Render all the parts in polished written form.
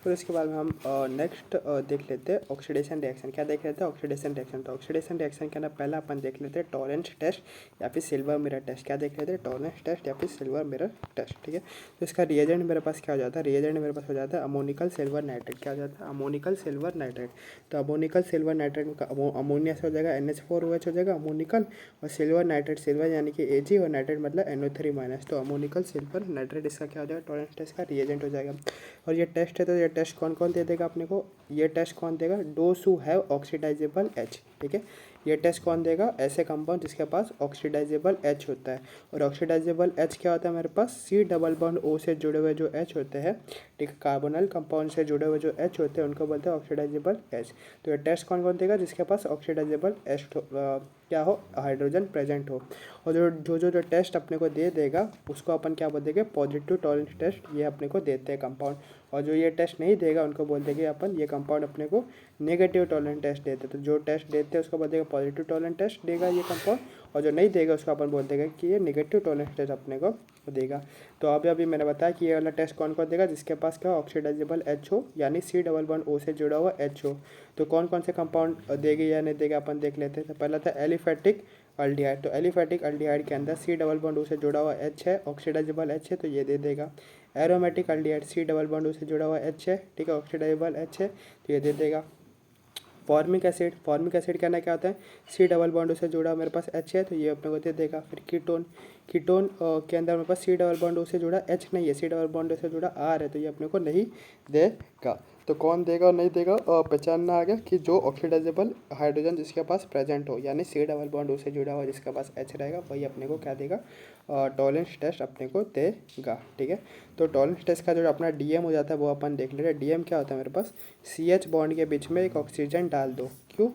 फिर उसके बाद में हम नेक्स्ट देख लेते हैं ऑक्सीडेशन रिएक्शन। क्या देख लेते हैं? Oxidation reaction. तो ऑक्सीडेशन रिएक्शन के अंदर पहला अपन देख लेते हैं टॉलेंस टेस्ट या फिर सिल्वर मिरर टेस्ट। क्या देख लेते हैं? टॉलेंस टेस्ट या फिर सिल्वर मिरर टेस्ट। ठीक है, तो इसका रिएजेंट मेरे पास क्या हो जाता है? रिएजेंट मेरे पास हो जाता है अमोनिकल सिल्वर नाइट्रेट। क्या हो जाता है? Ammoniacal silver nitrate. तो अमोनिकल सिल्वर नाइट्रेट का अमोनिया से हो जाएगा NH4OH हो जाएगा अमोनिकल, और सिल्वर नाइट्रेट, सिल्वर यानी कि Ag, और नाइट्रेट मतलब NO3-। तो अमोनिकल सिल्वर नाइट्रेट इसका क्या हो जाएगा? टॉलेंस टेस्ट का रिएजेंट हो जाएगा। और ये टेस्ट है, तो ये टेस्ट कौन कौन दे देगा अपने को? ये टेस्ट कौन देगा? Those who have oxidisable H। ठीक है, ये टेस्ट कौन देगा? ऐसे कंपाउंड जिसके पास ऑक्सीडाइजेबल H होता है। और ऑक्सीडाइजेबल H क्या होता है मेरे पास? C++O से जुड़े हुए जो H होते हैं, ठीक है, कार्बोनल कंपाउंड से जुड़े हुए जो H होते हैं उनको बोलते हैं ऑक्सीडाइजेबल H। तो ये टेस्ट कौन कौन देगा? जिसके पास ऑक्सीडाइजेबल H क्या हो, हाइड्रोजन प्रेजेंट हो। और जो टेस्ट अपने को दे देगा उसको अपन क्या बोल देंगे? पॉजिटिव टॉलेंस टेस्ट ये अपने को देते हैं कंपाउंड। और जो ये टेस्ट नहीं देगा उनको बोल देंगे अपन ये कंपाउंड अपने को नेगेटिव टॉलेंस टेस्ट देते हैं। तो जो टेस्ट देते हैं उसको बोल देगा पॉजिटिव टॉलेंस टेस्ट देगा ये कंपाउंड, और जो नहीं देगा उसको अपन बोल देगा कि ये नेगेटिव टॉलेंस टेस्ट अपने को देगा। तो अभी मैंने बताया कि ये वाला टेस्ट कौन कौन देगा? जिसके पास क्या ऑक्सीडाइजेबल H हो, यानी C++O से जुड़ा हुआ H हो। तो कौन कौन से कंपाउंड देगी या नहीं देगा अपन देख लेते हैं। तो पहला था एलिफेटिक अल्डिहाइड। तो एलिफेटिक अल्डिहाइड के अंदर C++O से जुड़ा हुआ H है, ऑक्सीडाइजेबल H है, तो ये दे देगा। एरोमेटिक अल्डिहाइड C++O से जुड़ा हुआ H है, ठीक है, ऑक्सीडाइजेबल H है, तो ये दे देगा। फॉर्मिक एसिड, फॉर्मिक एसिड कहना क्या होता है? C++ से जुड़ा मेरे पास H है, तो ये अपने को दे देगा। फिर कीटोन, कीटोन के अंदर मेरे पास C++ से जुड़ा H नहीं है, C++ से जुड़ा R है, तो ये अपने को नहीं देगा। तो कौन देगा और नहीं देगा पहचानना आ गया कि जो ऑक्सीडाइजेबल हाइड्रोजन जिसके पास प्रेजेंट हो, यानी C++ से जुड़ा हुआ जिसके पास H रहेगा वही अपने को क्या देगा? टॉलेंस टेस्ट अपने को देगा। ठीक है, तो टॉलेंस टेस्ट का जो अपना DM हो जाता है वो अपन देख ले रहे हैं। DM क्या होता है मेरे पास? CH बॉन्ड के बीच में एक ऑक्सीजन डाल दो। क्यों?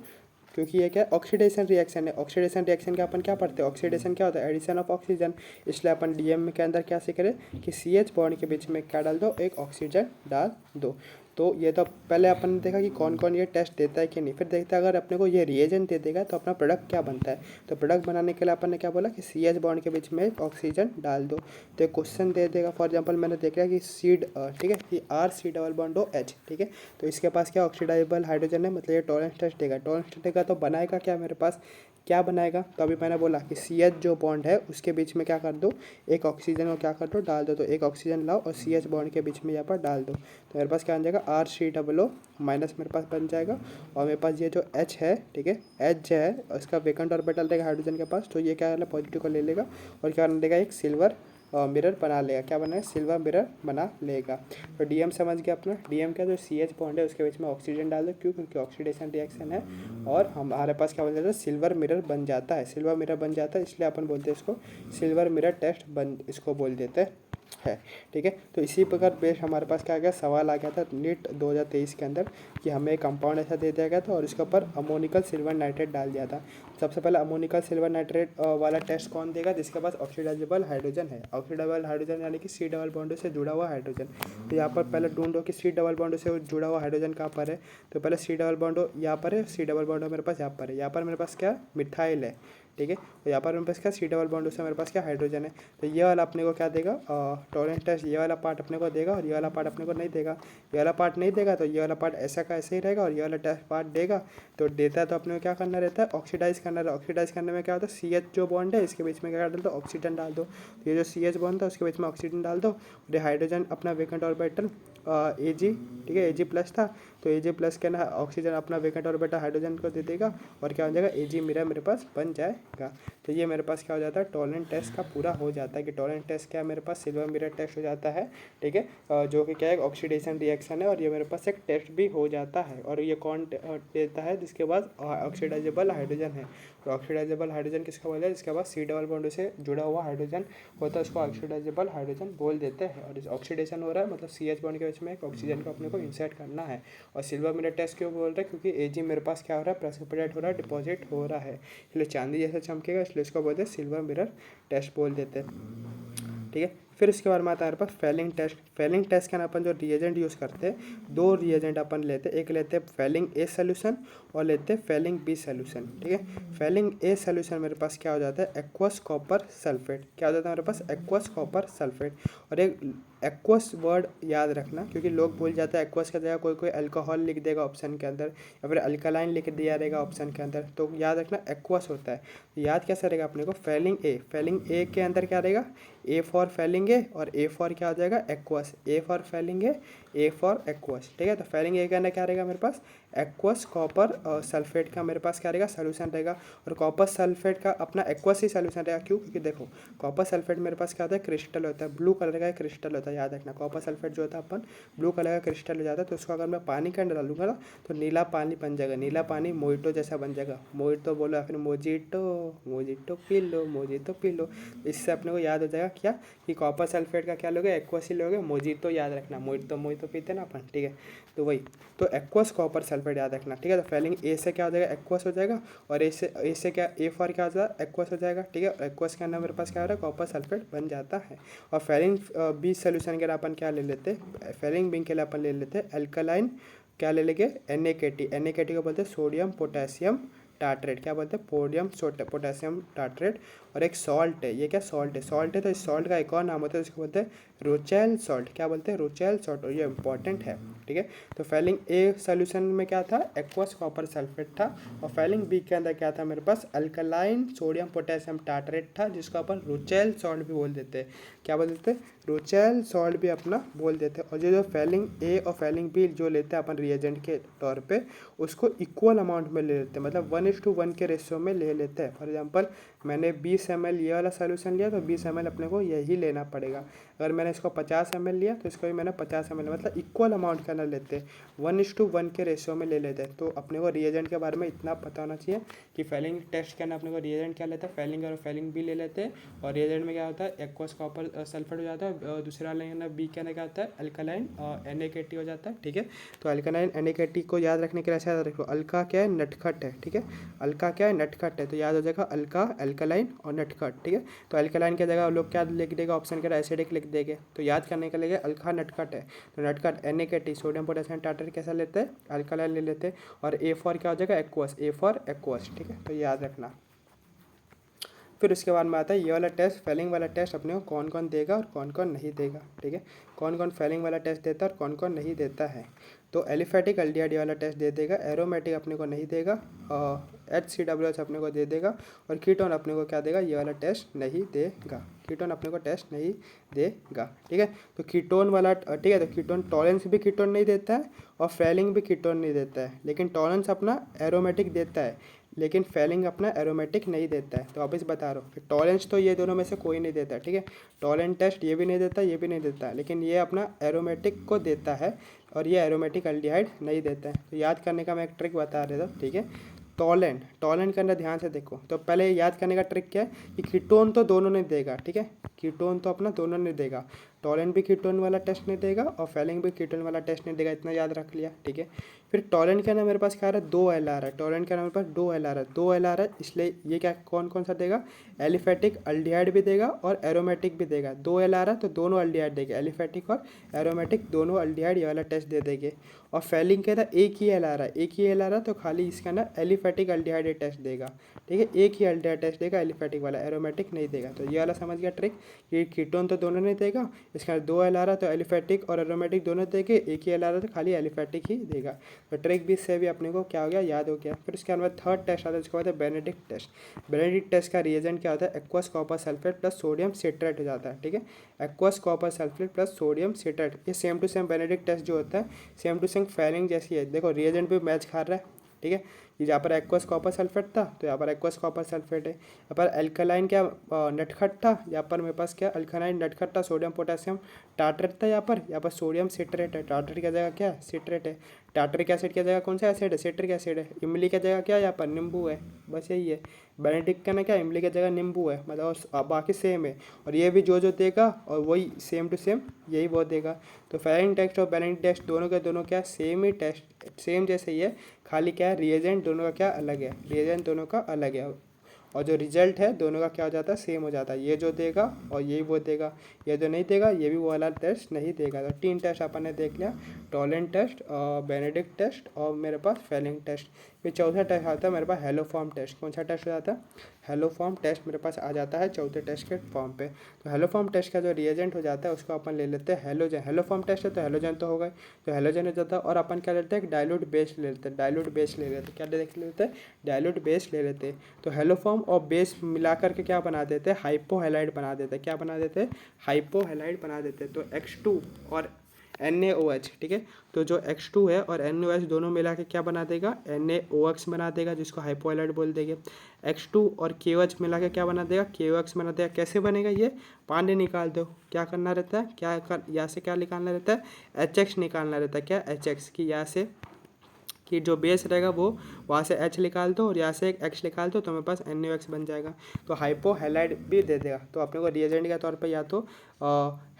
क्योंकि ये क्या है? ऑक्सीडेशन रिएक्शन है। ऑक्सीडेशन रिएक्शन का अपन क्या पढ़ते हैं? ऑक्सीडेशन क्या होता है? Addition of oxygen. इसलिए अपन DM के अंदर क्या सीख रहे हैं कि CH बॉन्ड के बीच में क्या डाल दो? एक ऑक्सीजन डाल दो। तो ये तो पहले अपन ने देखा कि कौन कौन ये टेस्ट देता है कि नहीं। फिर देखते हैं अगर अपने को ये रिएजेंट दे देगा तो अपना प्रोडक्ट क्या बनता है। तो प्रोडक्ट बनाने के लिए अपन ने क्या बोला कि CH बॉन्ड के बीच में एक ऑक्सीजन डाल दो। तो एक क्वेश्चन दे देगा, फॉर एग्जांपल मैंने देख लिया कि ठीक है, कि RC++O H, ठीक है, तो इसके पास क्या ऑक्सीडाइजेबल हाइड्रोजन है, मतलब ये टॉलेंस टेस्ट देगा। टॉलेंस टेस्ट देगा तो बनाएगा क्या मेरे पास? क्या बनाएगा? तो अभी मैंने बोला कि CH जो बॉन्ड है उसके बीच में क्या कर दो? एक ऑक्सीजन को क्या कर दो? डाल दो। तो एक ऑक्सीजन लाओ और CH बॉन्ड के बीच में यहाँ पर डाल दो, तो मेरे पास क्या बन जाएगा? RC++O- मेरे पास बन जाएगा। और मेरे पास ये जो H है, ठीक है, H जो है उसका वेकेंट ऑर्बिटल रहेगा हाइड्रोजन के पास, तो ये क्या है? पॉजिटिव को ले लेगा और क्या बना देगा? एक सिल्वर मिरर बना लेगा। क्या बनाएगा? सिल्वर मिरर बना लेगा। तो DM समझ गया अपना। DM का जो CH बॉन्ड है उसके बीच में ऑक्सीजन डाल दो। क्यों? क्योंकि ऑक्सीडेशन रिएक्शन है और हमारे पास क्या बन जाता है? सिल्वर मिरर बन जाता है। सिल्वर मिरर बन जाता है, इसलिए अपन बोलते हैं इसको सिल्वर मिरर टेस्ट इसको बोल देते हैं। ठीक है, तो इसी प्रकार बेस हमारे पास क्या आ गया? सवाल आ गया था नीट 2023 के अंदर कि हमें एक कंपाउंड ऐसा दे दिया गया था और इसके ऊपर अमोनिकल सिल्वर नाइट्रेट डाल दिया था। सबसे पहले अमोनिकल सिल्वर नाइट्रेट वाला टेस्ट कौन देगा? जिसके पास ऑक्सीडाइजेबल हाइड्रोजन है। ऑक्सीडाइजेबल हाइड्रोजन यानी कि C++ से जुड़ा हुआ हाइड्रोजन। तो यहाँ पर पहले ढूंढो कि C++ से जुड़ा हुआ हाइड्रोजन कहाँ पर है। तो पहले C++ यहाँ पर है, C++ मेरे पास यहाँ पर है। यहाँ पर मेरे पास क्या? मिथाइल है, ठीक है, तो यहाँ पर मेरे पास क्या? C++ से मेरे पास क्या? हाइड्रोजन है। तो ये वाला अपने को क्या देगा? टॉलेंस टेस्ट ये वाला पार्ट अपने को देगा और ये वाला पार्ट अपने को नहीं देगा। ये वाला पार्ट नहीं देगा तो ये वाला पार्ट ऐसा का ऐसे ही रहेगा, और ये वाला टेस्ट पार्ट देगा तो देता है तो अपने को क्या करना रहता है? ऑक्सीडाइज करना रहता है। ऑक्सीडाइज करने में क्या होता है? CH जो बॉन्ड है इसके बीच में क्या डाल दो? ऑक्सीजन डाल दो। तो ये जो CH बॉन्ड था उसके बीच में ऑक्सीजन डाल दो और ये हाइड्रोजन अपना वेकेंट ऑर्बिटल Ag, ठीक है, Ag+ था, तो Ag+ के ना ऑक्सीजन अपना वेकेंट ऑर्बिटल हाइड्रोजन को दे देगा और क्या हो जाएगा? Ag मिरर मेरे पास बन जाएगा। तो ये मेरे पास क्या हो जाता है? टॉलेंस टेस्ट का पूरा हो जाता है कि टॉलेंस टेस्ट क्या है मेरे पास? सिल्वर मिरर टेस्ट हो जाता है, ठीक है, जो कि क्या है? ऑक्सीडेशन रिएक्शन है, और ये मेरे पास एक टेस्ट भी हो जाता है। और ये कौन देता है? जिसके पास ऑक्सीडाइजेबल हाइड्रोजन है। तो ऑक्सीडाइजेबल हाइड्रोजन किसका बोला है? जिसके पास C++ से जुड़ा हुआ हाइड्रोजन होता है उसको ऑक्सीडाइजेबल हाइड्रोजन बोल देते हैं। और इस ऑक्सीडेशन हो रहा है मतलब CH बॉन्ड के बीच में एक ऑक्सीजन को अपने को इंसर्ट करना है। और सिल्वर मिरर टेस्ट क्यों बोल रहे हैं? क्योंकि Ag मेरे पास क्या हो रहा है? प्रेसिपिटेट हो रहा है, डिपॉजिट हो रहा है, इसलिए चांदी जैसा चमकेगा, इसलिए इसको बोलते हैं सिल्वर मिरर टेस्ट बोल देते हैं। ठीक है, फिर इसके बाद में आता है हमारे पास फेलिंग टेस्ट। फेलिंग टेस्ट के अपन जो रिएजेंट यूज़ करते हैं, 2 रिएजेंट अपन लेते हैं, एक लेते हैं फेलिंग ए सोल्यूशन और लेते हैं फेलिंग बी सोल्यूशन। ठीक है, फेलिंग ए सोल्यूशन मेरे पास क्या हो जाता है, एक्वस कॉपर सल्फेट। क्या हो जाता है हमारे पास, एक्वस कॉपर सल्फेट। और एक एक्वस वर्ड याद रखना, क्योंकि लोग भूल जाते हैं एक्वस की जगह कोई कोई अल्कोहल लिख देगा ऑप्शन के अंदर, या फिर अल्कलाइन लिख दिया रहेगा ऑप्शन के अंदर, तो याद रखना एक्वस होता है। तो याद कैसे रहेगा अपने को, फेलिंग ए, फेलिंग ए के अंदर क्या रहेगा, ए फॉर फेलिंग ए, और ए फॉर क्या हो जाएगा, aqueous, A for Fehling A for aqueous. ठीक है, तो फेलिंग ए के अंदर क्या रहेगा मेरे पास, एक्वस कॉपर सल्फेट का मेरे पास क्या रहेगा, सोल्यूशन रहेगा। और कॉपर सल्फेट का अपना एक्वस ही सोल्यूशन रहेगा, क्यों, क्योंकि देखो कॉपर सल्फेट मेरे पास क्या होता है, क्रिस्टल होता है, ब्लू कलर का क्रिस्टल होता है। याद रखना, कॉपर सल्फेट जो होता है अपन ब्लू कलर का क्रिस्टल हो जाता है, तो उसको अगर मैं पानी के अंदर डालूंगा ना, तो नीला पानी बन जाएगा, नीला पानी मोइटो जैसा बन जाएगा। मोइटो बोलो या फिर mojito, mojito P low, mojito P low. इससे अपने को याद हो जाएगा क्या, कि कॉपर सल्फेट का क्या लोगे, एक्वस ही लोगे। मोजिटो याद रखना, मोइटो मोइटो पीते ना अपन। ठीक है, तो वही, तो एक्वस कॉपर सल्फेट याद रखना। ठीक है, तो फेलिंग ए से क्या हो जाएगा, एक्वस हो जाएगा, और ए से क्या, ए फॉर क्या हो जाएगा, एक्वस हो जाएगा। ठीक है, एक्वस के अंदर मेरे पास क्या हो रहा है, कॉपर सल्फेट बन जाता है। और फेलिंग बी सोल्यूशन के लिए अपन क्या ले लेते हैं, फेलिंग बी के लिए अपन ले लेते हैं अल्कलाइन, क्या ले लेंगे, NaKT। NaKT को बोलते हैं सोडियम पोटेशियम टार्ट्रेट। क्या बोलते हैं, सोडियम पोटेशियम टार्ट्रेट। और एक सॉल्ट है, ये क्या सॉल्ट है, सॉल्ट है, तो इस सॉल्ट का एक और नाम होता है, इसको बोलते हैं रोचेल सॉल्ट। क्या बोलते हैं, रोचेल सॉल्ट, और ये इंपॉर्टेंट है। ठीक है, तो फेलिंग ए सोल्यूशन में क्या था, एक्वस कॉपर सल्फेट था, और फेलिंग बी के अंदर क्या था मेरे पास, अल्कलाइन सोडियम पोटेशियम टार्ट्रेट था, जिसको अपन रोचेल सॉल्ट भी बोल देते हैं। क्या बोल देते हैं, रोचेल सॉल्ट भी अपना बोल देते हैं। और जो फेलिंग ए और फेलिंग बी जो लेते हैं अपन रिएजेंट के तौर पे, उसको इक्वल अमाउंट में ले लेते हैं, मतलब 1:1 के रेशियो में ले लेते हैं। फॉर एग्जांपल मैंने 20 ml ये वाला सोल्यूशन लिया, तो 20 ml अपने को यही लेना पड़ेगा। अगर मैंने इसको 50 ml लिया, तो इसको भी मैंने 50 ml, मतलब इक्वल अमाउंट का ना लेते हैं, 1:1 के रेशियो में ले लेते हैं। तो अपने को रिएजेंट के बारे में इतना पता होना चाहिए कि फेलिंग टेस्ट के अंदर अपने को रिएजेंट क्या लेता है, फेलिंग और फेलिंग बी ले लेते हैं। और रिएजेंट में क्या होता है, एक्वस कॉपर सल्फेट हो जाता है, दूसरा लेना बी के अंदर क्या होता है, अल्कलाइन NaKT हो जाता है। ठीक है, तो अल्कलाइन NaKT को याद रखने के लिए ऐसा याद रखो, अल्का क्या है, नटखट है। ठीक है, अल्का क्या है, नटखट है, तो याद हो जाएगा अल्का, अल्कलाइन और नटखट। ठीक है, तो अल्कलाइन की जगह लोग क्या लिख देगा, ऑप्शन के एसिडिक लिख देंगे, तो याद करने के लिए अल्का नटखट है, तो नटखट NaKT सोडियम पोटेशियम टार्ट्रेट कैसा लेते हैं, अल्कलाइन ले लेते हैं। और ए फॉर क्या हो जाएगा, एक्वस, ए फॉर एक्वस। ठीक है, तो याद रखना। फिर उसके बाद में आता है ये वाला टेस्ट, फेलिंग वाला टेस्ट अपने को कौन कौन देगा और कौन कौन नहीं देगा। ठीक है, कौन कौन फेलिंग वाला टेस्ट देता है और कौन कौन नहीं देता है। तो एलिफेटिक अल्डिहाइड वाला टेस्ट दे देगा, एरोमेटिक अपने को नहीं देगा, HCOOH अपने को दे देगा, और कीटोन अपने को क्या देगा, ये वाला टेस्ट नहीं देगा, कीटोन अपने को टेस्ट नहीं देगा। ठीक है, तो कीटोन वाला, ठीक है, तो कीटोन टॉलेंस भी कीटोन नहीं देता है, और फेलिंग भी कीटोन नहीं देता है, लेकिन टॉलेंस अपना एरोमेटिक देता है, लेकिन फेलिंग अपना एरोमेटिक नहीं देता है। तो वापस बता रहा हूँ कि टॉलेंस तो ये दोनों में से कोई नहीं देता। ठीक है, टॉलेंट टेस्ट ये भी नहीं देता, ये भी नहीं देता, लेकिन ये अपना एरोमेटिक को देता है, और ये एरोमेटिक अल्डिहाइड नहीं देता है। तो याद करने का मैं एक ट्रिक बता देता हूँ। ठीक है, टॉलेंट, टॉलेंट के अंदर ध्यान से देखो, तो पहले याद करने का ट्रिक क्या है, कि कीटोन तो दोनों नहीं देगा। ठीक है, कीटोन तो अपना दोनों नहीं देगा, टॉलेंट भी कीटोन वाला टेस्ट नहीं देगा, और फेलिंग भी कीटोन वाला टेस्ट नहीं देगा, इतना याद रख लिया। ठीक है, फिर टॉलेंट के अंदर मेरे पास क्या आ रहा है, 2 L आ रहा है, टॉलेंट के अंदर मेरे पास 2 L आ रहा है, 2 L आ रहा है, इसलिए ये क्या कौन कौन सा देगा, एलिफेटिक अल्डिहाइड भी देगा और एरोमेटिक भी देगा। 2 L आ रहा है तो दोनों अल्डिहाइड देंगे, एलिफेटिक और एरोमेटिक दोनों अल्डिहाइड ये वाला टेस्ट दे देंगे। और फेलिंग के अंदर एक ही L आ रहा है, एक ही L आ रहा है, तो खाली इसके अंदर एलिफेटिक अल्डिहाइड टेस्ट देगा। ठीक है, एक ही अल्डिहाइड टेस्ट देगा, एलिफेटिक वाला, एरोमेटिक नहीं देगा। तो ये वाला समझ गया ट्रिक, कि कीटोन तो दोनों नहीं देगा, इसके अंदर 2 L आ रहा है तो एलिफेटिक और एरोमेटिक दोनों देंगे, एक ही L आ रहा है तो खाली एलिफेटिक ही देगा। तो ट्रिक भी से भी अपने को क्या हो गया, याद हो गया। फिर उसके बाद थर्ड टेस्ट आता है, उसके बाद है बेनेडिक्ट टेस्ट। बेनेडिक्ट टेस्ट का रिएजेंट क्या होता है, aqueous copper sulphate plus sodium citrate हो जाता है। ठीक है, aqueous copper sulphate plus sodium citrate, ये same to same Benedict test जो होता है, सेम टू सेम फेलिंग जैसी है। देखो रिएजेंट भी मैच खा रहा है। ठीक है, यहाँ पर एक्वस कॉपर सल्फेट था, तो यहाँ पर एक्वस कॉपर सल्फेट है। यहाँ पर अल्कलाइन क्या नटखट था, यहाँ पर मेरे पास क्या अल्कलाइन नटखट था, सोडियम पोटेशियम टार्ट्रेट था। यहाँ पर सोडियम सिट्रेट है, टार्ट्रेट की जगह क्या है, सिट्रेट है। टार्ट्रिक एसिड की जगह कौन सा एसिड है, सिट्रिक एसिड है। इमली की जगह क्या है, यहाँ पर नींबू है, बस यही है। बेनेडिक्ट का ना क्या, इमली की जगह नींबू है, मतलब बाकी सेम है। और ये भी जो देगा और वही सेम टू सेम यही वो देगा। तो फेलिंग टेस्ट और बेनेडिक्ट टेस्ट दोनों के दोनों क्या सेम ही टेस्ट, सेम जैसे ही है, खाली क्या है रिएजेंट दोनों का क्या अलग है, रिएजेंट दोनों का अलग है। और जो रिजल्ट है दोनों का क्या हो जाता है, सेम हो जाता है। ये जो देगा और यही वो देगा, ये जो नहीं देगा ये भी वो वाला टेस्ट नहीं देगा। तो 3 टेस्ट अपन ने देख लिया, टॉलेंट टेस्ट, बेनेडिक्ट टेस्ट और मेरे पास फेलिंग टेस्ट। फिर चौथा टेस्ट आता है मेरे पास हेलो फॉर्म टेस्ट। कौन सा टेस्ट हो जाता है, हेलो फॉर्म टेस्ट मेरे पास आ जाता है चौथे टेस्ट के फॉर्म पे। तो हेलो फॉर्म टेस्ट का जो रिएजेंट हो जाता है उसको अपन ले लेते हैं हेलोजन। हेलो फॉर्म टेस्ट है तो हेलोजन तो होगा, तो हेलोजन हो जाता है। और अपन क्या लेते हैं, डाइल्यूट बेस ले लेते हैं, डाइल्यूट बेस ले लेते हैं, क्या देख लेते हैं, डाइल्यूट बेस ले लेते हैं। तो हेलो फॉर्म और बेस मिला करके क्या बना देते हैं, हाइपो हैलाइड बना देते हैं। क्या बना देते हैं, हाइपो हैलाइड बना देते हैं। तो X2 और NaOH, ठीक है। तो जो X2 है और NaOH दोनों मिला के क्या बना देगा, NaOX बना देगा, जिसको हाइपोहैलाइड बोल देंगे। X2 और KOH मिला के क्या बना देगा, KOX बना देगा। कैसे बनेगा ये, पानी निकाल दो, क्या करना रहता है, यहाँ से क्या निकालना रहता है, HX निकालना रहता है। क्या HX की, यहाँ से कि जो बेस रहेगा वो वहाँ से H निकाल दो और यहाँ से एक X निकाल दो, तो मेरे पास NaOX बन जाएगा। तो हाइपोहैलाइड भी दे देगा। तो अपने को रिएजेंट के तौर पे या तो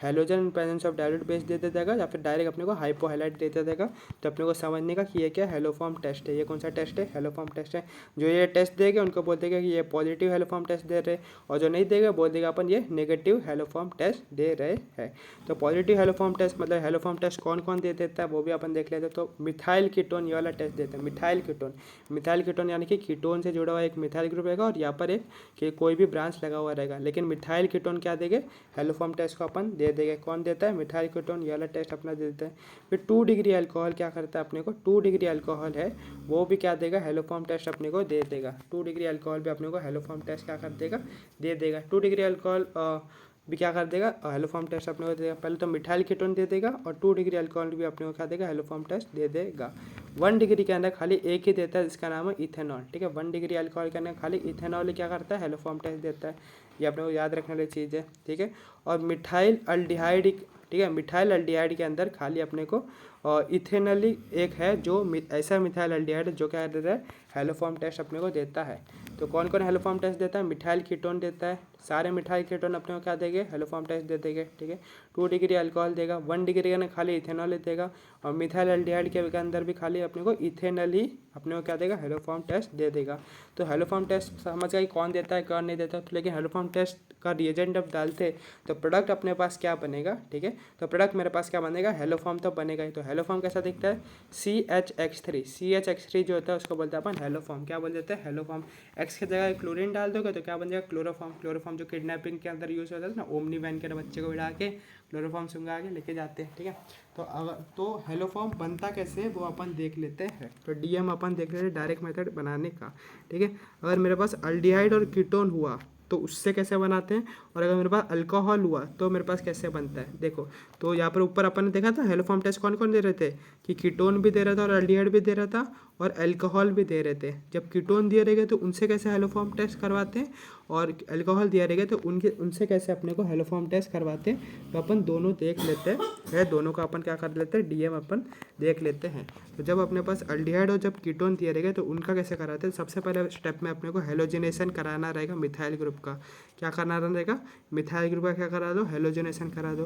halogen in presence of dilute base दे देगा या फिर डायरेक्ट अपने को हाइपोहैलाइड दे देगा। तो अपने को समझने का कि ये क्या हेलो फॉर्म टेस्ट है। ये कौन सा टेस्ट है, हेलो फॉर्म टेस्ट है। जो ये टेस्ट देगा उनको बोल देगा कि ये पॉजिटिव हेलो फॉर्म टेस्ट दे रहे, और जो नहीं देगा बोल देगा अपन ये नेगेटिव हेलो फॉर्म टेस्ट दे रहे हैं। तो पॉजिटिव हेलो फॉर्म टेस्ट मतलब हेलो फॉर्म टेस्ट कौन कौन दे देता है वो भी अपन देख लेते हैं। तो मिथाइल कीटोन ये वाला टेस्ट देते हैं, मिथाइल कीटोन। मिथाइल कीटोन यानी कि कीटोन से जुड़ा हुआ एक मिथाइल ग्रुप रहेगा और यहाँ पर एक कि कोई भी ब्रांच लगा हुआ रहेगा, लेकिन मिथाइल कीटोन क्या देंगे, हेलो फॉर्म टेस्ट को अपन दे देंगे। कौन देता है, मिथाइल कीटोन, ये वाला टेस्ट अपना दे देता है। फिर 2 डिग्री अल्कोहल क्या करता है अपने को, 2 डिग्री अल्कोहल है वो भी क्या देगा, हेलो फॉर्म टेस्ट अपने को दे देगा। 2 डिग्री अल्कोहल भी अपने को हेलो फॉर्म टेस्ट क्या कर देगा, दे देगा। 2 डिग्री अल्कोहल भी क्या कर देगा, हेलो फॉर्म टेस्ट अपने को देगा। पहले तो मिथाइल कीटोन दे देगा और 2 डिग्री अल्कोहल भी अपने को क्या देगा, हेलो फॉर्म टेस्ट दे देगा। 1 डिग्री के अंदर खाली एक ही देता है जिसका नाम है इथेनॉल, ठीक है। 1 डिग्री अल्कोहल के अंदर खाली इथेनॉल क्या करता है, हेलो फॉर्म टेस्ट देता है। ये अपने को याद रखने वाली चीज़ है, ठीक है। और मिथाइल अल्डिहाइड, ठीक है, मिथाइल अल्डिहाइड के अंदर खाली अपने को इथेनॉली एक है जो ऐसा मिथाइल अल्डिहाइड जो क्या देता है, हेलो फॉर्म टेस्ट अपने को देता है। तो कौन कौन हेलो फॉर्म टेस्ट देता है, मिथाइल कीटोन देता है। सारे मिथाइल कीटोन अपने को क्या देंगे, हेलो फॉर्म टेस्ट दे देंगे, ठीक है। 2 डिग्री अल्कोहल देगा, 1 डिग्री का खाली इथेनॉल देगा, और मिथाइल अल्डिहाइड के अंदर भी खाली अपने को इथेनॉल ही अपने को क्या देगा, हेलो फॉर्म टेस्ट दे देगा। तो हेलो फॉर्म टेस्ट समझ गए कौन देता है कौन नहीं देता। तो लेकिन हेलो फॉर्म टेस्ट का रिएजेंट जब डालते तो प्रोडक्ट अपने पास क्या बनेगा, ठीक है। तो प्रोडक्ट मेरे पास क्या बनेगा, हेलो फॉर्म तो बनेगा ही। तो हेलो फॉर्म कैसा दिखता है, CHX3, CHX3 जो होता है उसको बोलते हैं अपन हेलो फॉर्म। क्या बोल देते हैं, हेलो फॉर्म। एक्स की जगह क्लोरीन डाल दोगे तो क्या बन जाएगा, क्लोरोफॉर्म। क्लोरोफॉर्म जो किडनैपिंग के अंदर यूज़ होता है ना, ओमनी वैन के बच्चे को बिठा के क्लोरोफॉर्म सुंगा के लेके जाते हैं, ठीक है। तो अगर तो हेलो फॉर्म बनता कैसे है वो अपन देख लेते हैं। तो DM अपन देख लेते हैं डायरेक्ट मेथड बनाने का, ठीक है। अगर मेरे पास अल्डिहाइड और कीटोन हुआ तो उससे कैसे बनाते हैं, और अगर मेरे पास अल्कोहल हुआ तो मेरे पास कैसे बनता है। देखो तो यहाँ पर ऊपर अपन ने देखा था हेलो फॉर्म टेस्ट कौन कौन दे रहे थे, कि कीटोन भी दे रहा था और अल्डिहाइड भी दे रहा था और अल्कोहल भी दे रहे थे। जब कीटोन दिए रहेंगे तो उनसे कैसे हेलो फॉर्म टेस्ट करवाते हैं, और अल्कोहल दिया रहेगा तो उनसे कैसे अपने को हेलो फॉर्म टेस्ट करवाते हैं। तो अपन दोनों देख लेते हैं, दोनों का अपन क्या कर लेते हैं, DM अपन देख लेते हैं। तो जब अपने पास अल्डिहाइड और जब कीटोन दिए रहेगा तो उनका कैसे कराते हैं। सबसे पहले स्टेप में अपने को हेलोजिनेशन कराना रहेगा मिथाइल ग्रुप का। क्या करना रहेगा, मिथाइल ग्रुप का क्या करा दो, हेलोजिनेशन करा दो।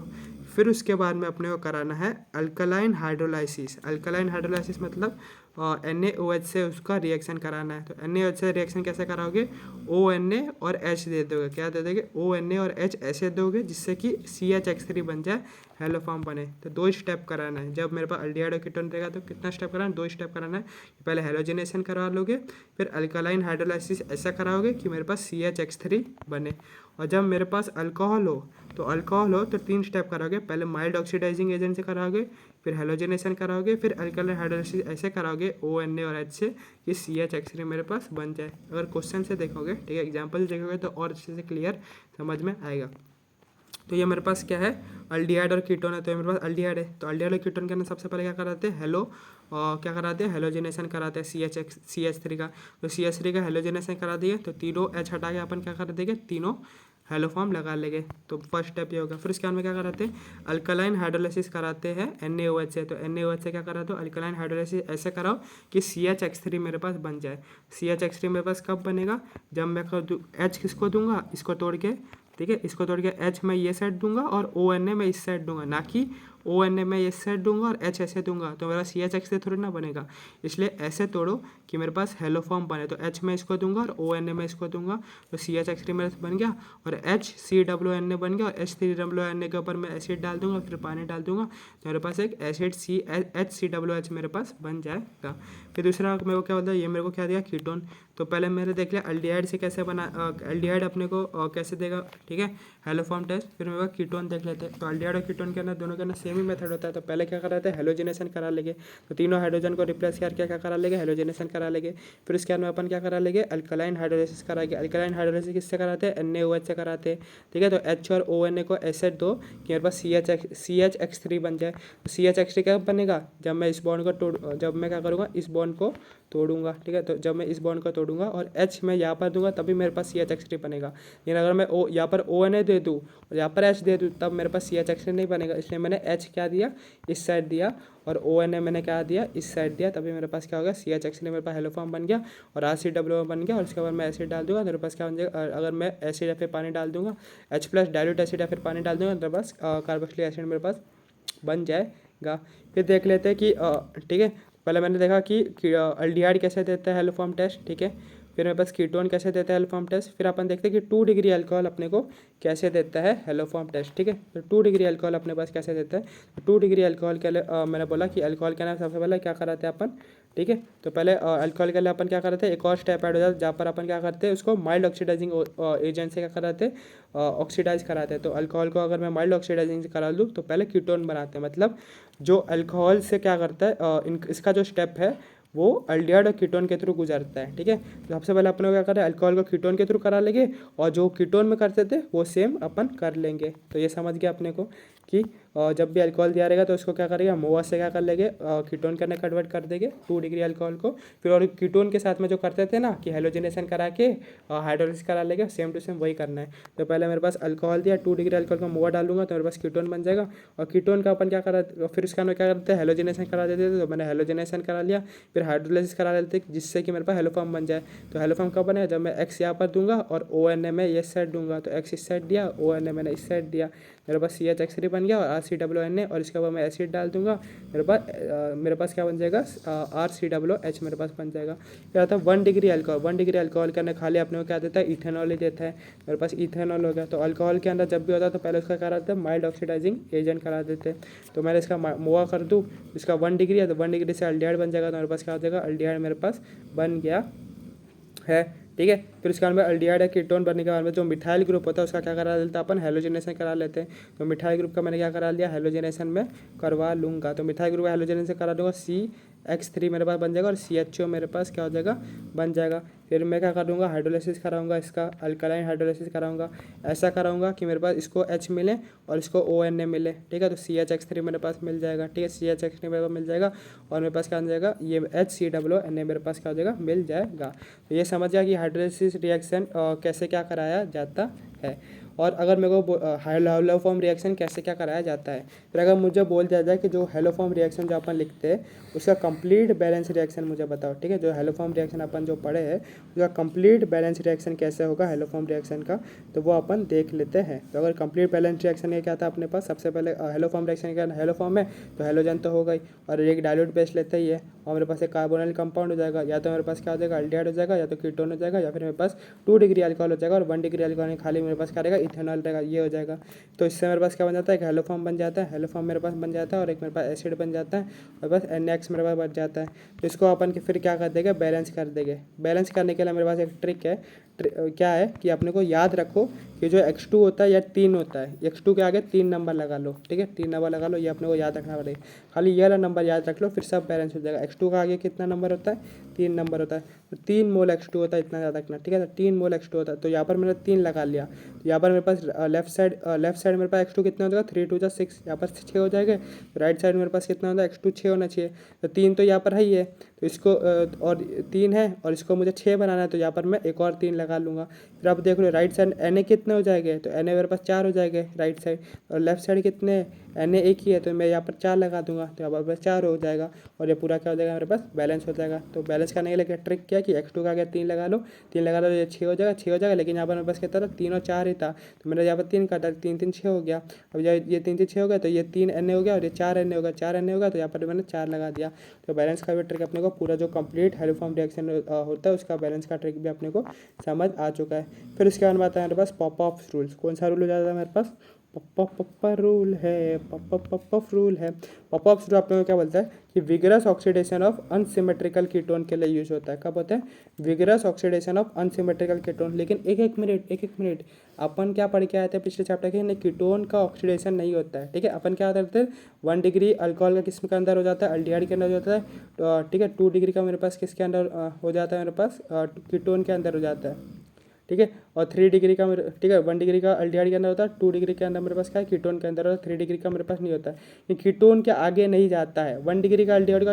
फिर उसके बाद में अपने को कराना है अल्कलाइन हाइड्रोलाइसिस। अल्कलाइन हाइड्रोलाइसिस मतलब NaOH से उसका रिएक्शन कराना है। तो NaOH से रिएक्शन कैसे कराओगे, ONa और H दे दोगे। क्या दे दोगे, ONa और H ऐसे दोगे जिससे कि CHX3 बन जाए, हेलो फॉर्म बने। तो 2 स्टेप कराना है। जब मेरे पास अल्डिहाइड और कीटोन रहेगा तो कितना स्टेप कराना है, 2 स्टेप कराना है। पहले हेलोजिनेशन करवा लोगे, फिर अल्कलाइन हाइड्रोलाइसिस ऐसा कराओगे कि मेरे पास CHX3 बने। और जब मेरे पास अल्कोहल हो तो 3 स्टेप कराओगे। पहले माइल्ड ऑक्सीडाइजिंग एजेंट से कराओगे, फिर हेलोजिनेशन कराओगे, फिर अल्कलाइन हाइड्रोलाइसिस ऐसे कराओगे ONa और H से कि CHX3 मेरे पास बन जाए। अगर क्वेश्चन से देखोगे, ठीक है, एग्जाम्पल से देखोगे तो और अच्छे से क्लियर समझ में आएगा। तो ये मेरे पास क्या है, अल्डिहाइड और कीटोन है। तो ये मेरे पास अल्डिहाइड है, तो अल्डिहाइड और कीटोन के अंदर सबसे पहले क्या कराते हैं, क्या कराते हैं, हेलोजिनेशन कराते हैं CH3 का। तो CH3 का हेलोजिनेशन करा दिए तो तीनों H हटा के अपन क्या कर देंगे, तीनों हेलो फॉर्म लगा लेंगे। तो फर्स्ट स्टेप ये होगा। फिर उसके बाद में क्या कराते हैं, अल्कलाइन हाइड्रोलाइसिस कराते हैं NaOH से। तो NaOH से क्या करा दो, अल्कलाइन हाइड्रोलाइसिस ऐसे कराओ कि CHX3 मेरे पास बन जाए। CHX3 मेरे पास कब बनेगा, जब मैं कर दूँ H किसको दूंगा, इसको तोड़ के, ठीक है, इसको तोड़ के H मैं ये साइड दूंगा और ONa मैं इस साइड दूंगा, ना कि ओ एन ए में ये सेट दूंगा और एच ऐसे दूंगा तो मेरा सी एच एक्स से थोड़ी ना बनेगा, इसलिए ऐसे तोड़ो कि मेरे पास हेलो फॉर्म बने। तो एच में इसको दूंगा और ओ एन ए में इसको दूंगा, तो सी एच एक्स मेरे बन गया और H C W N A बन गया, और H C W N A के ऊपर मैं एसिड डाल दूंगा, फिर पानी डाल दूंगा, तो मेरे पास एक acid C H C W H मेरे पास बन जाएगा। फिर दूसरा मेरे को क्या बोलता है, ये मेरे को क्या दिया, कीटोन। तो पहले मैंने देख लिया एल्डिहाइड से कैसे बना, एल्डिहाइड अपने को कैसे देगा, ठीक है, हेलो फॉर्म टेस्ट। फिर मेरे को कीटोन देख लेते हैं। तो एल्डिहाइड और कीटोन के अंदर दोनों के अंदर सेम ही मेथड होता है। तो पहले क्या कराते हैं, हेलोजिनेशन करा लेंगे। तो तीनों हाइड्रोजन को रिप्लेस करके क्या करा लेंगे, हेलोजिनेशन करा लेंगे। फिर उसके बाद में अपन क्या करा लेंगे, अल्कलाइन हाइड्रोलिसिस कराएंगे। अल्कलाइन हाइड्रोलिसिस किससे कराते हैं, NaOH से कराते हैं, ठीक है। तो एच और ONA को एसिड दो कि मेरे पास CHX3 बन जाए। तो CHX3 क्या बनेगा, जब मैं इस बॉन्ड को जब मैं क्या करूँगा, इस बॉन्ड को तोड़ूंगा, ठीक है। तो जब मैं इस बॉन्ड को तोड़ूंगा और H मैं यहाँ पर दूंगा तभी मेरे पास CHX3 बनेगा। लेकिन अगर मैं यहाँ पर ONA दे दूँ और यहाँ पर H दे दूँ तब मेरे पास CHX3 नहीं बनेगा, इसलिए मैंने H क्या दिया, इस साइड दिया, और ONA मैंने क्या दिया, इस साइड दिया, तभी मेरे पास क्या होगा, CHX3 मेरे पास हेलो फॉर्म बन गया और RCWO बन गया। और उसके बाद मैं एसिड डाल दूंगा तो मेरे पास क्या बन जाएगा, अगर मैं एसिड या फिर पानी डाल दूंगा, H+ डाइल्यूट एसिड या फिर पानी डाल दूंगा तो मेरे पास कार्बोक्सिलिक एसिड मेरे पास बन जाएगा। फिर देख लेते हैं कि ठीक है, पहले मैंने देखा कि अल्डिहाइड कैसे देता है हेलो फॉर्म टेस्ट, ठीक है। फिर मेरे पास कीटोन कैसे देता है हेलो फॉर्म टेस्ट। फिर अपन देखते हैं कि 2 डिग्री अल्कोहल अपने को कैसे देता है हेलो फॉर्म टेस्ट, ठीक है। तो 2 डिग्री अल्कोहल अपने पास कैसे देता है, तो 2 डिग्री अल्कोहल के लिए मैंने बोला कि अल्कोहल के नाम सबसे पहले क्या कराते हैं अपन, ठीक है। तो पहले अल्कोहल के लिए अपन क्या करते हैं, एक और स्टेप ऐड हो जाता है जहाँ पर अपन क्या करते हैं, उसको माइल्ड ऑक्सीडाइजिंग एजेंट से क्या कराते हैं, ऑक्सीडाइज कराते हैं। तो अल्कोहल को अगर मैं माइल्ड ऑक्सीडाइजिंग से करा लूँ तो पहले कीटोन बनाते हैं, मतलब जो अल्कोहल से क्या करता है, इसका जो स्टेप है वो अल्डिहाइड और कीटोन के थ्रू गुजरता है, ठीक है। तो सबसे पहले अपन क्या करें, अल्कोहल को कीटोन के थ्रू करा लेंगे और जो कीटोन में करते थे वो सेम अपन कर लेंगे। तो ये समझ गया अपने को कि जब भी अल्कोहल दिया रहेगा तो उसको क्या करेगा, मोआ से क्या कर लेंगे, कीटोन के अंदर कन्वर्ट कर देंगे 2 डिग्री अल्कोहल को। फिर और कीटोन के साथ में जो करते थे ना कि हेलोजिनेशन करा के हाइड्रोलिसिस करा लेंगे, सेम टू सेम वही करना है। तो पहले मेरे पास अल्कोहल दिया, 2 डिग्री अल्कोहल का मोआ डालूंगा तो मेरे पास कीटोन बन जाएगा। और कीटोन का अपन क्या करा, फिर उसका अंदर क्या करते हैं, हेलोजिनेशन करा देते थे। तो मैंने हेलोजिनेशन करा लिया, फिर हाइड्रोलिसिस करा लेते जिससे कि मेरे पास हेलो फॉर्म बन जाए। तो हेलो फॉर्म कब बनेगा, जब मैं एक्स यहाँ पर दूंगा और ONA में ये साइड दूंगा। तो एक्स इस साइड दिया, ONA मैंने इस साइड दिया, मेरे पास CHX3 बन गया और RCWNA, और इसके बाद मैं एसिड डाल दूंगा, मेरे पास क्या बन जाएगा, RCWH मेरे पास बन जाएगा। क्या होता है 1 डिग्री अल्कोहल, 1 डिग्री अल्कोहल के अंदर खाली अपने को क्या देता है, इथेनॉल ही देता है। मेरे पास इथेनॉल हो गया। तो अल्कोहल के अंदर जब भी होता है तो पहले उसका क्या रहता है, माइल्ड ऑक्सीडाइजिंग एजेंट करा देते हैं। तो मैंने इसका मोआ कर दूँ, इसका 1 डिग्री है तो 1 डिग्री से अल्डिहाइड बन जाएगा। तो मेरे पास क्या हो जाएगा, अल्डिहाइड मेरे पास बन गया है, ठीक है। फिर उसके बाद में अल्डिहाइड या कीटोन बनने के बाद में जो मिथाइल ग्रुप होता है उसका क्या करा लेते हैं अपन, हेलोजिनेशन करा लेते हैं। तो मिथाइल ग्रुप का मैंने क्या करा लिया, हेलोजिनेशन में करवा लूँगा। तो मिथाइल ग्रुप हेलोजिनेशन करा दूँगा, CX3 मेरे पास बन जाएगा और CHO मेरे पास क्या हो जाएगा, बन जाएगा। फिर मैं क्या करूँगा, हाइड्रोलिसिस कराऊंगा, इसका अल्कलाइन हाइड्रोलिसिस कराऊंगा। ऐसा कराऊंगा कि मेरे पास इसको H मिले और इसको ONA मिले, ठीक है। तो CHX3 मेरे पास मिल जाएगा, ठीक है, CHX3 मेरे पास मिल जाएगा और मेरे पास क्या मिल जाएगा, ये HCWNA मेरे पास क्या हो जाएगा, मिल जाएगा। तो ये समझ गया कि हाइड्रोलिसिस रिएक्शन कैसे क्या कराया जाता है। और अगर मेरे को हेलो फॉर्म रिएक्शन कैसे क्या कराया जाता है, फिर अगर मुझे बोल दिया जाए कि जो हेलो फॉर्म रिएक्शन जो अपन लिखते हैं उसका कंप्लीट बैलेंस रिएक्शन मुझे बताओ, ठीक है। जो हेलो फॉर्म रिएक्शन अपन जो पढ़े हैं उसका कंप्लीट बैलेंस रिएक्शन कैसे होगा हेलो फॉर्म रिएक्शन का, तो वो अपन देख लेते हैं। तो अगर कंप्लीट बैलेंस रिएक्शन ये क्या था अपने पास, सबसे पहले हेलो फॉर्म रिएक्शन क्या, हेलो फॉर्म है तो हेलोजन तो हो गई और एक डाइल्यूट बेस लेते ही है और मेरे पास एक कार्बोनिल कंपाउंड हो जाएगा, या तो मेरे पास क्या हो जाएगा, अल्डिहाइड हो जाएगा, या तो कीटोन हो जाएगा, या फिर मेरे पास 2 डिग्री अल्कोहल हो जाएगा और 1 डिग्री अल्कोहल खाली मेरे पास क्या रहेगा, इथेनॉल रहेगा, ये हो जाएगा। तो इससे मेरे पास क्या बन जाता है, एक हेलो फॉर्म बन जाता है, हेलो फॉर्म मेरे पास बन जाता है और एक मेरे पास एसिड बन जाता है और बस NX मेरे पास बच जाता है। तो इसको अपन फिर क्या कर देंगे, बैलेंस कर देंगे। बैलेंस करने के लिए मेरे पास एक ट्रिक है, क्या है कि अपने को याद रखो कि जो X2 होता है या 3 होता है, X2 के आगे 3 नंबर लगा लो, ठीक है, 3 नंबर लगा लो, ये अपने को याद रखना पड़ेगा। खाली ये वाला नंबर याद रख लो, फिर सब बैलेंस हो जाएगा। X2 का आगे कितना नंबर होता है, 3 नंबर होता है, तो 3 मोल X2 होता है, इतना याद रखना, ठीक है। तो 3 मोल X2 होता है, तो यहाँ पर मैंने 3 लगा लिया। तो यहाँ पर मेरे पास लेफ्ट साइड मेरे पास X2 कितना हो जाएगा, 3 2 6, यहाँ पर 6 हो जाएगा। तो राइट साइड मेरे पास कितना होता है, X2 6 होना चाहिए। तो 3 तो यहाँ पर है ही है, तो इसको और 3 है और इसको मुझे 6 बनाना है, तो यहाँ पर मैं एक और 3 लगा लूँगा। फिर आप देख लो राइट साइड Na कितने हो जाएंगे, तो Na मेरे पास 4 हो जाएंगे राइट साइड, और लेफ्ट साइड कितने Na एक ही है तो मैं यहाँ पर 4 लगा दूंगा तो यहाँ पर 4 हो जाएगा और ये पूरा क्या हो जाएगा मेरे पास बैलेंस हो जाएगा। तो बैलेंस करने के लिए क्या ट्रिक क्या कि x2 का आगे 3 लगा लो, 3 लगा लो, ये 6 हो जाएगा, 6 हो जाएगा। लेकिन यहाँ पर मेरे पास कितना था 3 और 4 ही था तो मैंने यहाँ पर 3 काटा, 3 3 6 हो गया। अब ये 3 3 6 हो गया तो ये 3 Na हो गया और ये 4 Na हो गया, 4 Na हो गया तो यहाँ पर मैंने 4 लगा दिया। तो बैलेंस का भी ट्रिक अपने को पूरा जो कंप्लीट हेलोफॉर्म रिएक्शन होता है उसका बैलेंस का ट्रिक भी अपने को समझ आ चुका है। फिर उसके बाद आता है मेरे पास पॉप-ऑफ रूल्स। कौन सा रूल हो जाता है मेरे पास? पप्पा रूल है, पप्पा रूल है। पॉप-ऑफ रूल आप लोगों को क्या बोलता है कि vigorous oxidation of unsymmetrical ketone के लिए यूज होता है। कब होता है? Vigorous oxidation of unsymmetrical ketone. लेकिन एक मिनट अपन क्या पढ़ के आए थे पिछले चैप्टर के? कीटोन का ऑक्सीडेशन नहीं होता है, ठीक है। अपन क्या करते हैं 1 डिग्री अल्कोहल का किसके अंदर हो जाता है? अल्डिहाइड के अंदर हो जाता है, ठीक है। 2 डिग्री का मेरे पास किसके अंदर हो जाता है? मेरे पास कीटोन के अंदर हो जाता है, ठीक है। और 3 डिग्री का मेरे, ठीक है, 1 डिग्री का अल्डिहाइड के अंदर होता है, 2 डिग्री के अंदर मेरे पास क्या है? कीटोन के अंदर होता है। 3 डिग्री का मेरे पास नहीं होता है, ये कीटोन के आगे नहीं जाता है। 1 डिग्री का अल्डिहाइड का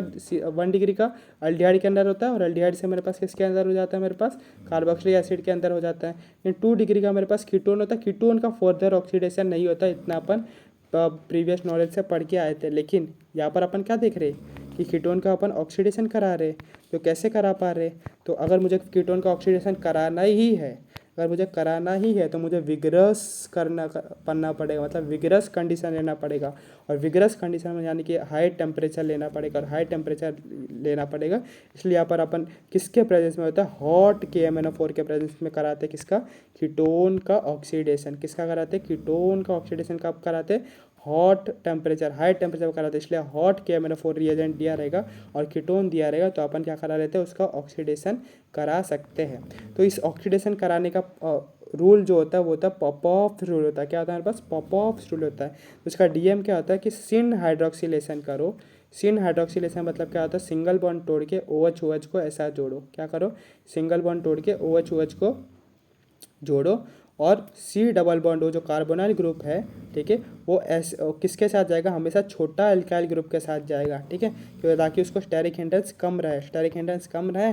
1 डिग्री का अल्डिहाइड के अंदर होता है और अल्डिहाइड से मेरे पास किसके अंदर हो जाता है? मेरे पास कार्बोक्सिलिक एसिड के अंदर हो जाता है। लेकिन 2 डिग्री का मेरे पास कीटोन होता है, कीटोन का फर्दर ऑक्सीडेशन नहीं होता। इतना अपन प्रीवियस नॉलेज से पढ़ के आए थे। लेकिन यहाँ पर अपन क्या देख रहे कि कीटोन का अपन ऑक्सीडेशन करा रहे, तो कैसे करा पा रहे? तो अगर मुझे कीटोन का ऑक्सीडेशन कराना ही है, अगर मुझे कराना ही है तो मुझे विगरस पढ़ना पड़ेगा, मतलब विगरस कंडीशन लेना पड़ेगा। और विगरस कंडीशन में यानी कि हाई टेम्परेचर लेना पड़ेगा, और हाई टेम्परेचर लेना पड़ेगा। इसलिए यहाँ पर अपन किसके प्रेजेंस में होता है? हॉट KMnO4 के प्रेजेंस में कराते हैं किसका? कीटोन का ऑक्सीडेशन। किसका कराते हैं? कीटोन का ऑक्सीडेशन कब कराते हैं? हॉट टेम्परेचर, हाई टेम्परेचर कराते हैं। इसलिए हॉट KMnO4 रिएजेंट दिया रहेगा और कीटोन दिया रहेगा तो अपन क्या करा लेते हैं? उसका ऑक्सीडेशन करा सकते हैं। तो इस ऑक्सीडेशन कराने का रूल जो होता है वो होता है पॉप-ऑफ रूल होता है। क्या होता है हमारे पास? पॉप-ऑफ रूल होता है। तो इसका DM क्या होता है कि सिन हाइड्रोक्सिलेशन करो। सिन हाइड्रोक्सिलेशन मतलब क्या होता है? सिंगल बॉन्ड तोड़ के OH को ऐसा जोड़ो। क्या करो? सिंगल बॉन्ड तोड़ के OH को जोड़ो और C डबल बॉन्ड वो जो कार्बोनाइल ग्रुप है, ठीक है, वो किसके साथ जाएगा? हमेशा छोटा अल्काइल ग्रुप के साथ जाएगा, ठीक है, क्योंकि ताकि उसको स्टेरिक हिंड्रेंस कम रहे, स्टेरिक हिंड्रेंस कम रहे,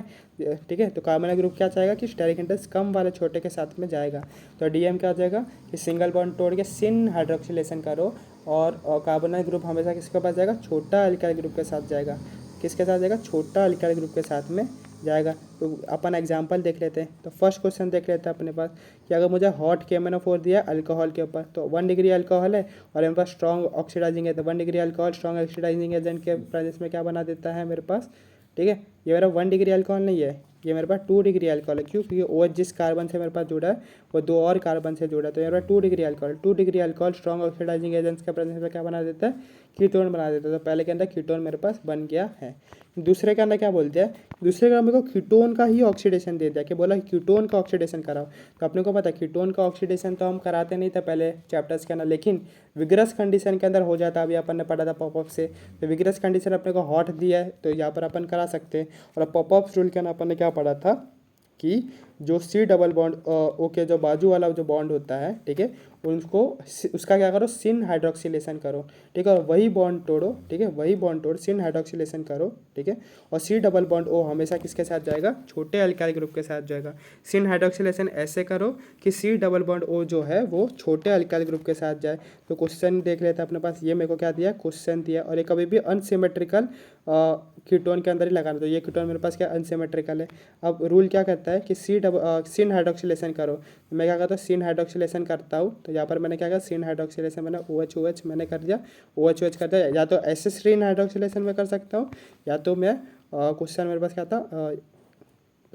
ठीक है। तो कार्बोनाइल ग्रुप क्या चाहेगा कि स्टेरिक हिंड्रेंस कम वाले छोटे के साथ में जाएगा। तो DM क्या हो जाएगा कि सिंगल बॉन्ड तोड़ के सिन हाइड्रोक्सिलेशन करो और कार्बोनाइल ग्रुप हमेशा किसके पास जाएगा? छोटा अल्काइल ग्रुप के साथ जाएगा। किसके साथ जाएगा? छोटा अल्काइल ग्रुप के साथ में जाएगा। तो अपन एग्जांपल देख लेते हैं। तो फर्स्ट क्वेश्चन देख लेते हैं अपने पास कि अगर मुझे हॉट KMnO4 दिया अल्कोहल के ऊपर, तो 1 डिग्री अल्कोहल है और मेरे पास स्ट्रॉन्ग ऑक्सीडाइजिंग है, तो 1 degree alcohol strong oxidising agent के प्रेजेंस में क्या बना देता है मेरे पास? ठीक है, ये मेरा 1 डिग्री अल्कोहल नहीं है, ये मेरे पास 2 डिग्री अल्कोहल है। क्यों? क्योंकि OH जिस कार्बन से मेरे पास जुड़ा है वो 2 और कार्बन से जुड़ा है, तो मेरे पास 2 degree alcohol. 2 degree alcohol strong oxidising agents के प्रेजेंस में क्या बना देता है? कीटोन बना देता है। तो पहले के अंदर कीटोन मेरे पास बन गया है। दूसरे के अंदर क्या बोलते हैं? दूसरे का मेरे को कीटोन का ही ऑक्सीडेशन दे दिया कि बोला कीटोन का ऑक्सीडेशन कराओ। तो अपने को पता है कीटोन का ऑक्सीडेशन तो हम कराते नहीं थे पहले चैप्टर्स के अंदर, लेकिन विगरस कंडीशन के अंदर हो जाता है। अभी अपन ने पढ़ा था पॉपअप से, तो विगरस कंडीशन अपने को हॉट दिया है तो यहाँ पर अपन करा सकते हैं। और पॉपअप रूल के अंदर अपन ने क्या पढ़ा था कि जो C डबल बॉन्ड ओके जो बाजू वाला जो बॉन्ड होता है, ठीक है, उनको उसका क्या करो? सिन हाइड्रोक्सिलेशन करो, ठीक है, और वही बॉन्ड तोड़ो, ठीक है, वही बॉन्ड तोड़ सिन हाइड्रोक्सिलेशन करो, ठीक है। और C डबल बॉन्ड O हमेशा किसके साथ जाएगा? छोटे अल्काइल ग्रुप के साथ जाएगा। सिन हाइड्रोक्सिलेशन ऐसे करो कि C डबल बॉन्ड O जो है वो छोटे अल्काइल ग्रुप के साथ जाए। तो क्वेश्चन देख लेते हैं अपने पास, ये मेरे को क्या दिया? क्वेश्चन दिया, और ये कभी भी अनसिमेट्रिकल कीटोन के अंदर ही लगाना। तो ये कीटोन मेरे पास क्या अनसिमेट्रिकल है। अब रूल क्या कहता है कि सिन हाइड्रोक्सिलेशन करो। मैं क्या करता हूँ? सिन हाइड्रोक्सिलेशन करता हूँ। तो यहाँ पर मैंने क्या किया? सिन हाइड्रोक्सिलेशन मैंने OH मैंने कर दिया, OH कर दिया। या तो ऐसे सिन हाइड्रोक्सिलेशन में कर सकता हूँ, या तो मैं क्वेश्चन मेरे पास क्या था?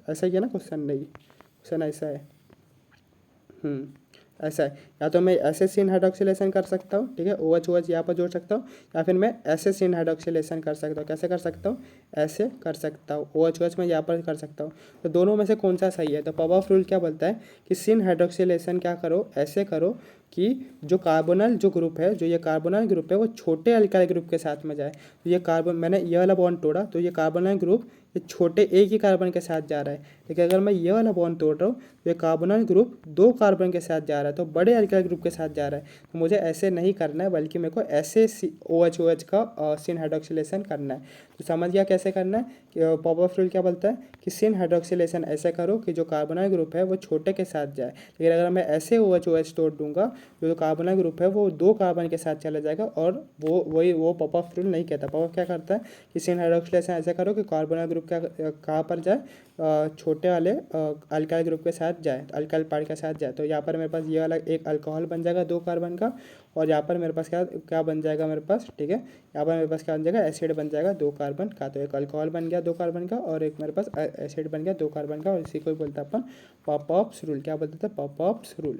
ऐसा ही है ना क्वेश्चन? नहीं, क्वेश्चन ऐसा है, ऐसा है। या तो मैं ऐसे सिन हाइड्रोक्सिलेशन कर सकता हूँ, ठीक है, OH यहाँ पर जोड़ सकता हूँ, या फिर मैं ऐसे सिन हाइड्रोक्सिलेशन कर सकता हूँ। कैसे कर सकता हूँ? ऐसे कर सकता हूँ। OH मैं यहाँ पर कर सकता हूँ। तो दोनों में से कौन सा सही है? तो पॉपअप रूल क्या बोलता है कि सिन हाइड्रोक्सिलेशन क्या करो? ऐसे करो कि जो कार्बोनाइल जो ग्रुप है, जो ये कार्बोनाइल ग्रुप है वो छोटे अल्काइल ग्रुप के साथ में जाए। तो ये कार्बन, मैंने ये वाला बॉन्ड तोड़ा तो ये कार्बोनाइल ग्रुप ये छोटे एक ही कार्बन के साथ जा रहा है। लेकिन अगर मैं ये वाला बॉन्ड तोड़ रहा हूँ तो ये कार्बोनाइल ग्रुप 2 कार्बन के साथ जा रहा है, तो बड़े अल्काइल ग्रुप के साथ जा रहा है। तो मुझे ऐसे नहीं करना है, बल्कि मेरे को ऐसे OH का सिन हाइड्रोक्सिलेशन करना है। तो समझ गया कैसे करना है? पॉपअप रूल क्या बोलता है कि सिन हाइड्रोक्सिलेशन ऐसे करो कि जो कार्बोनाइल ग्रुप है वो छोटे के साथ जाए। लेकिन अगर मैं ऐसे OH तोड़ दूंगा जो कार्बोनिल ग्रुप है वो 2 कार्बन के साथ चला जाएगा, और वो पॉप-अप रूल नहीं कहता। पॉप-अप क्या करता है, किसी ने हाइड्रोक्सिलेशन ऐसा करो कि कार्बोनिल ग्रुप क्या कहाँ पर जाए, छोटे वाले अल्काइल ग्रुप के साथ जाए, अल्काइल पार्ट के साथ जाए। तो यहाँ पर मेरे पास ये वाला एक अल्कोहल बन जाएगा 2 कार्बन का, और यहाँ पर मेरे पास क्या क्या बन जाएगा मेरे पास, ठीक है, यहाँ पर मेरे पास क्या बन जाएगा, एसिड बन जाएगा 2 कार्बन का। तो एक अल्कोहल बन गया 2 कार्बन का, और एक मेरे पास एसिड बन गया 2 कार्बन का, और इसी को बोलते हैं अपन पॉप-अप रूल। क्या बोलते थे, पॉप-अप रूल।